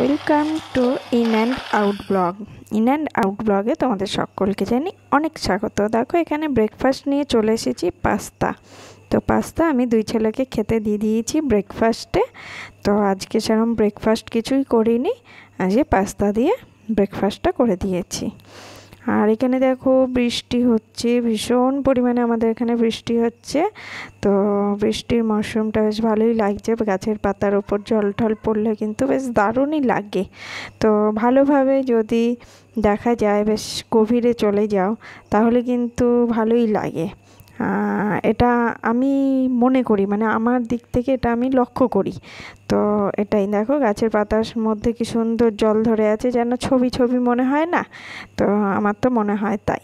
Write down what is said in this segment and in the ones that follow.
Welcome to in and out blog. In and out ব্লগে তোমাদের সকলকে জানি অনেক স্বাগত। দেখো এখানে ব্রেকফাস্ট নিয়ে চলে এসেছি, পাস্তা। তো পাস্তা আমি দুই ছেলেকে খেতে দিয়ে দিয়েছি ব্রেকফাস্টে। তো আজকে সেরকম ব্রেকফাস্ট কিছুই করিনি, আজকে পাস্তা দিয়ে ব্রেকফাস্টটা করে দিয়েছি। আর এখানে দেখো বৃষ্টি হচ্ছে, ভীষণ পরিমাণে আমাদের এখানে বৃষ্টি হচ্ছে। তো বৃষ্টির মরশুমটা বেশ ভালোই লাগছে, গাছের পাতার ওপর জল টল পড়লে কিন্তু বেশ দারুণই লাগে। তো ভালোভাবে যদি দেখা যায়, বেশ গভীরে চলে যাও, তাহলে কিন্তু ভালোই লাগে। এটা আমি মনে করি, মানে আমার দিক থেকে এটা আমি লক্ষ্য করি। তো এটাই দেখো, গাছের পাতার মধ্যে কি সুন্দর জল ধরে আছে, যেন ছবি ছবি মনে হয় না? তো আমার তো মনে হয় তাই।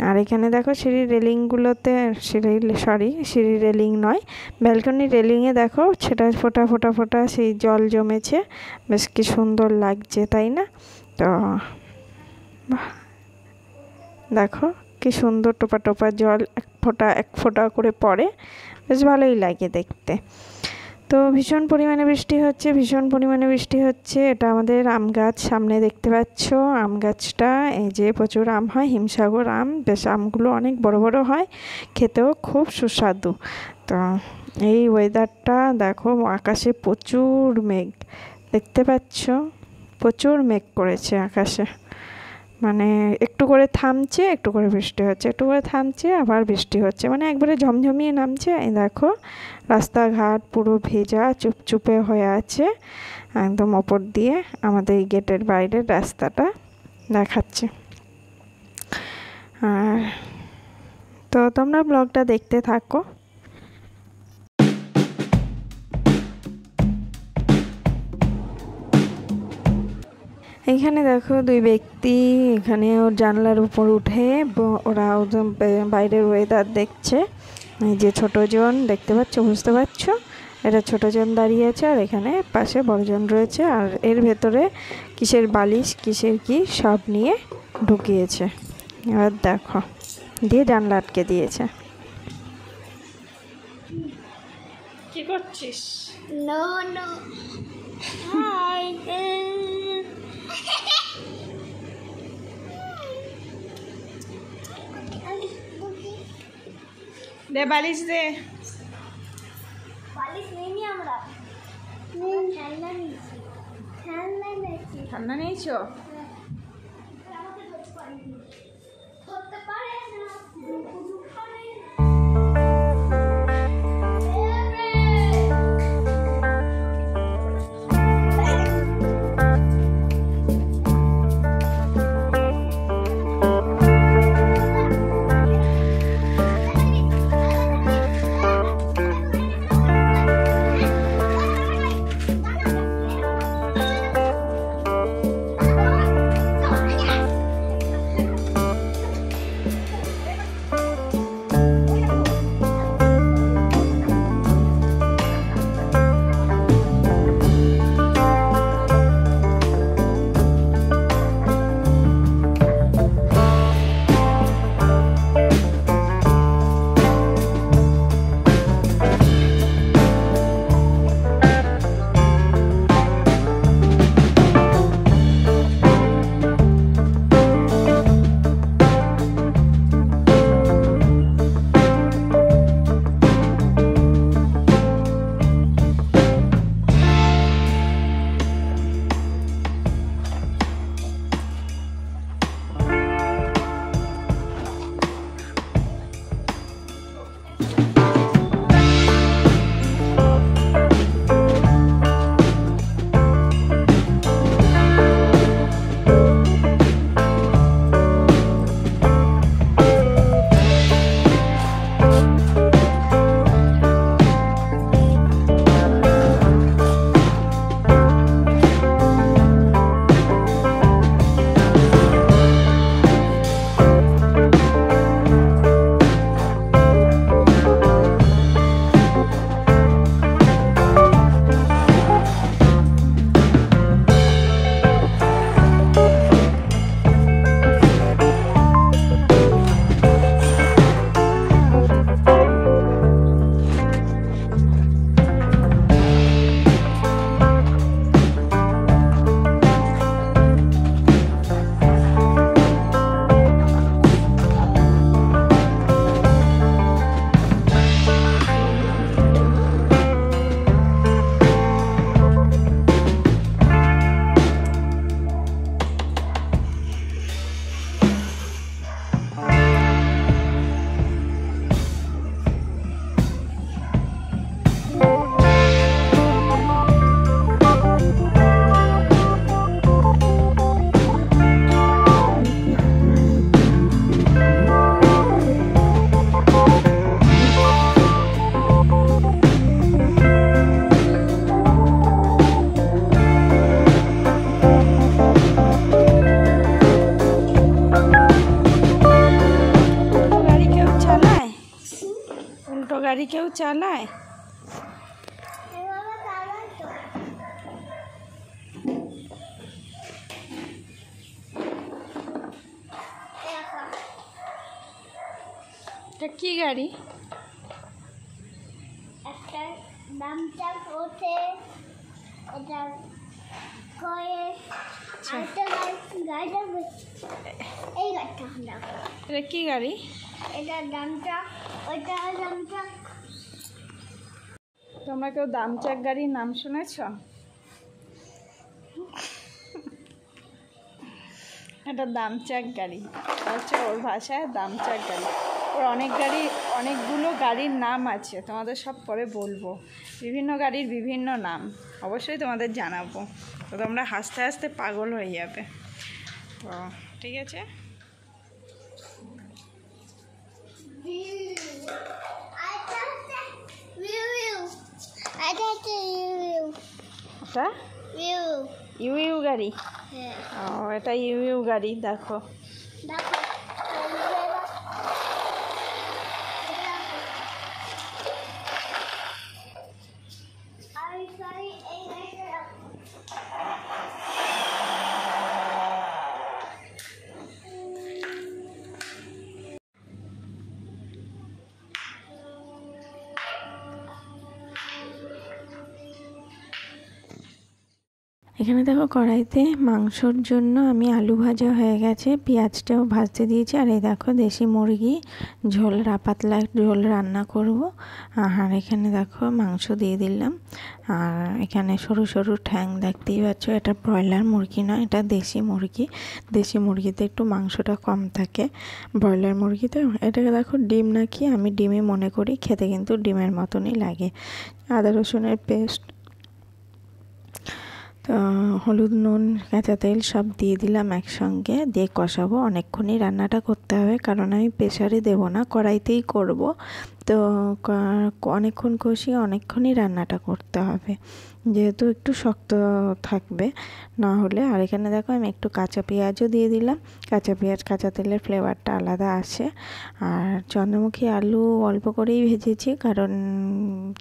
আর এখানে দেখো সিঁড়ির রেলিংগুলোতে, সিঁড়ির রেলিং নয়, ব্যালকনির রেলিংয়ে দেখো সেটা ফোঁটা ফোঁটা ফোঁটা সেই জল জমেছে, বেশ কি সুন্দর লাগছে, তাই না? তো দেখো কি সুন্দর টোপা টোপা জল এক ফোঁটা করে পড়ে, বেশ ভালোই লাগে দেখতে। তো ভীষণ পরিমাণে বৃষ্টি হচ্ছে। এটা আমাদের আম গাছ, সামনে দেখতে পাচ্ছ আম গাছটা। এই যে প্রচুর আম হয়, হিমসাগর আম, বেশ আমগুলো অনেক বড় বড় হয়, খেতেও খুব সুস্বাদু। তো এই ওয়েদারটা দেখো, আকাশে প্রচুর মেঘ দেখতে পাচ্ছ, প্রচুর মেঘ করেছে আকাশে। মানে একটু করে থামছে, একটু করে বৃষ্টি হচ্ছে, একটু করে থামছে, আবার বৃষ্টি হচ্ছে, মানে একবারে ঝমঝমিয়ে নামছে। এই দেখো রাস্তাঘাট পুরো ভেজা চুপচুপে হয়ে আছে, একদম ওপর দিয়ে আমাদের এই গেটের বাইরের রাস্তাটা দেখাচ্ছে। আর তো তোমরা ব্লগটা দেখতে থাকো। এইখানে দেখো দুই ব্যক্তি এখানে ওর জানলার উপর উঠে ওরা বাইরের ওয়েদার দেখছে। এই যে ছোটজন দেখতে পাচ্ছ, বুঝতে পারছো, এটা ছোটজন দাঁড়িয়ে আছে, আর এখানে পাশে বড়জন রয়েছে, আর এর ভেতরে কিসের বালিশ কিসের কি সব নিয়ে ঢুকিয়েছে। এবার দেখো, দিয়ে জানলা আটকে দিয়েছে। কি করছিস? No, no. Hi. দে বালিশ দে। বালিশ নেই আমরা। খেলনা নিয়েছি। ঠান্ডা নিয়েছো? ধরতে পারে না। উল্টো গাড়ি কেউ চালায়? এভাবে চালাই তো। এটা কি গাড়ি? একটা নামটা ওঠে, এটা করে একটা গাড়িটা এই গাড়িটা আমরা। এটা কি গাড়ি? এটা দামটা, ওইটা দামটা। তোমরা কেউ দামচাক গাড়ির নাম শুনেছ? এটা দামচাক গাড়ি হচ্ছে ওর ভাষায় দামচাক গাড়ি। ওর অনেকগুলো গাড়ির নাম আছে, তোমাদের সব পরে বলবো। বিভিন্ন গাড়ির বিভিন্ন নাম অবশ্যই তোমাদের জানাবো। তো তোমরা হাসতে হাসতে পাগল হয়ে যাবে। তো ঠিক আছে। এটা ইউ ইউ গাড়ি। ও, এটা ইউ ইউ গাড়ি। দেখো এখানে দেখো কড়াইতে মাংসর জন্য আমি আলু ভাজা হয়ে গেছে, পেঁয়াজটাও ভাজতে দিয়েছি। আর এই দেখো দেশি মুরগি ঝোল, পাতলা ঝোল রান্না করব। আর এখানে দেখো মাংস দিয়ে দিলাম। আর এখানে সরু সরু ঠ্যাং দেখতেই পাচ্ছ, এটা ব্রয়লার মুরগি না, এটা দেশি মুরগি। দেশি মুরগিতে একটু মাংসটা কম থাকে, ব্রয়লার মুরগিতে। এটাকে দেখো ডিম নাকি, আমি ডিমই মনে করি, খেতে কিন্তু ডিমের মতনই লাগে। আদা রসুনের পেস্ট, তো হলুদ, নুন, কাঁচা তেল সব দিয়ে দিলাম একসঙ্গে, দিয়ে কষাবো। অনেকক্ষণই রান্নাটা করতে হবে, কারণ আমি প্রেসারে দেবো না, কড়াইতেই করব। তো অনেকক্ষণ কষিয়ে অনেকক্ষণই রান্নাটা করতে হবে, যেহেতু একটু শক্ত থাকবে না হলে। আর এখানে দেখো আমি একটু কাঁচা পেঁয়াজও দিয়ে দিলাম। কাঁচা পেঁয়াজ, কাঁচা তেলের ফ্লেভারটা আলাদা আসে। আর চন্দ্রমুখী আলু অল্প করেই ভেজেছি, কারণ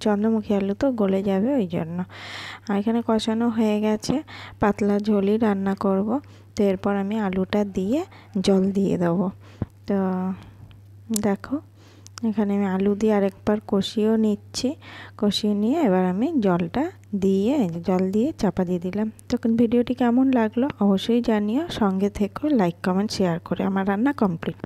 চন্দ্রমুখী আলু তো গলে যাবে ওই জন্য। আর এখানে কষানো হয়ে গেছে, পাতলা ঝোলই রান্না করব। তো এরপর আমি আলুটা দিয়ে জল দিয়ে দেবো। তো দেখো এখানে আমি আলু দিয়ে আরেকবার কষিয়েও নিচ্ছি। কষিয়ে নিয়ে এবার আমি জল দিয়ে চাপা দিয়ে দিলাম। তো ভিডিওটি কেমন লাগলো অবশ্যই জানিও, সঙ্গে থেকো, লাইক কমেন্ট শেয়ার করে। আমার রান্না কমপ্লিট।